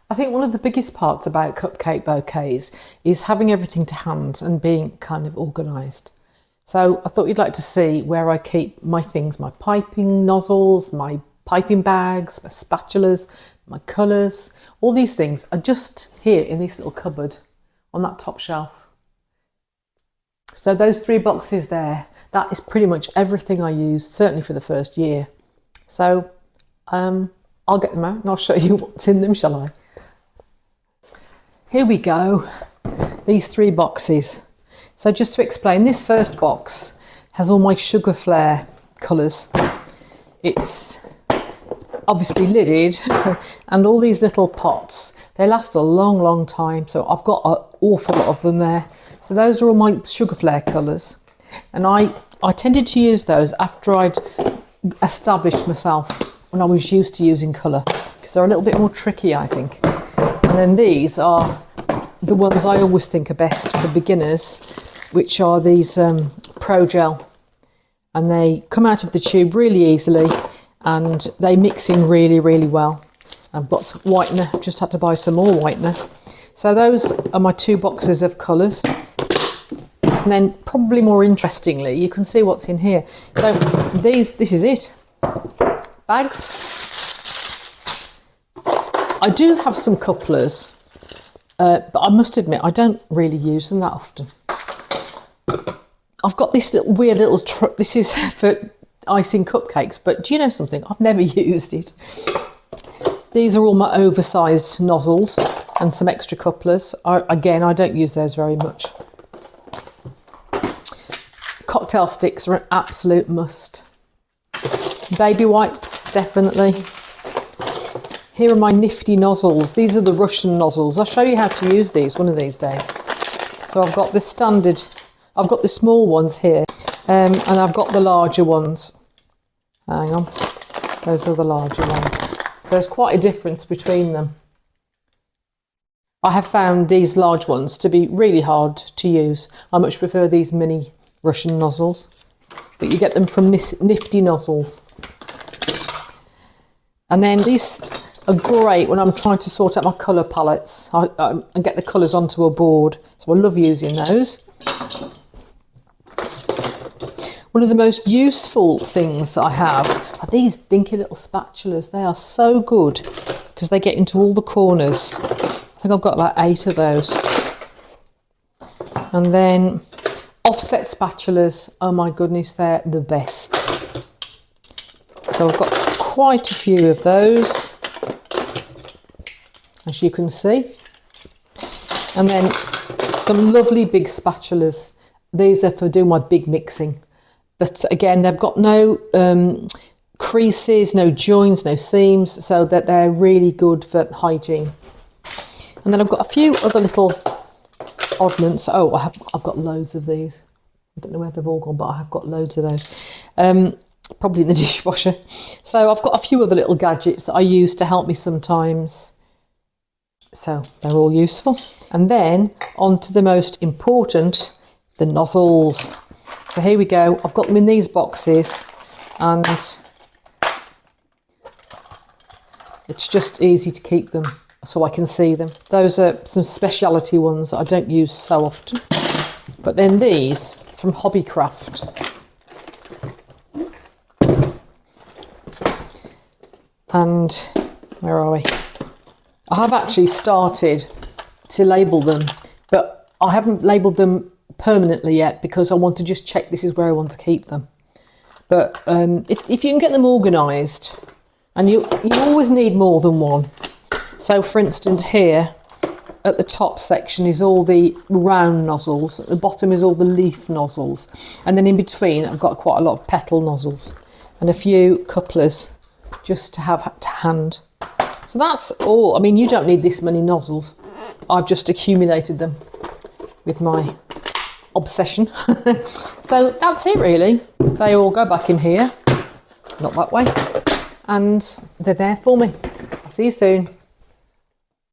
I think one of the biggest parts about cupcake bouquets is having everything to hand and being kind of organised. So I thought you'd like to see where I keep my things, my piping nozzles, my piping bags, my spatulas, my colours. All these things are just here in this little cupboard on that top shelf. So those 3 boxes there, that is pretty much everything I use, certainly for the first year. So I'll get them out and I'll show you what's in them, shall I? Here we go, these 3 boxes. So just to explain, this first box has all my sugar flare colours. It's obviously lidded and all these little pots, they last a long, long time. So I've got an awful lot of them there. So those are all my sugar flare colours. And I tended to use those after I'd established myself when I was used to using colour, because they're a little bit more tricky, I think. And then these are the ones I always think are best for beginners, which are these Pro Gel. And they come out of the tube really easily and they mix in really, really well. I've got whitener, I've just had to buy some more whitener. So those are my 2 boxes of colours. And then probably more interestingly, you can see what's in here. So this is it. Bags. I do have some couplers, but I must admit I don't really use them that often. I've got this weird little this is for icing cupcakes, but do you know something? I've never used it. These are all my oversized nozzles and some extra couplers. Again, I don't use those very much. Cocktail sticks are an absolute must. Baby wipes, definitely. Here are my nifty nozzles. These are the Russian nozzles. I'll show you how to use these one of these days. So I've got the standard, I've got the small ones here, and I've got the larger ones. Hang on, those are the larger ones. So there's quite a difference between them. I have found these large ones to be really hard to use. I much prefer these mini Russian nozzles, but you get them from Nifty Nozzles. And then these are great when I'm trying to sort out my colour palettes and get the colours onto a board. So I love using those. One of the most useful things that I have are these dinky little spatulas. They are so good because they get into all the corners. I think I've got about 8 of those. And then offset spatulas, oh my goodness, they're the best. So I've got quite a few of those, as you can see. And then some lovely big spatulas. These are for doing my big mixing. But again, they've got no creases, no joins, no seams, so that they're really good for hygiene. And then I've got a few other little oddments. Oh, I've got loads of these. I don't know where they've all gone, but I have got loads of those. Probably in the dishwasher. So I've got a few other little gadgets that I use to help me sometimes. So they're all useful. And then on to the most important, the nozzles. So here we go. I've got them in these boxes and it's just easy to keep them so I can see them. Those are some speciality ones that I don't use so often. But then these from Hobbycraft. And where are we? I have actually started to label them, but I haven't labelled them permanently yet because I want to just check this is where I want to keep them. But if you can get them organised, and you always need more than one. So for instance here at the top section is all the round nozzles, at the bottom is all the leaf nozzles, and then in between I've got quite a lot of petal nozzles and a few couplers just to have to hand. So that's all. I mean, you don't need this many nozzles. I've just accumulated them with my obsession. So that's it really. They all go back in here, not that way, and they're there for me. I'll see you soon.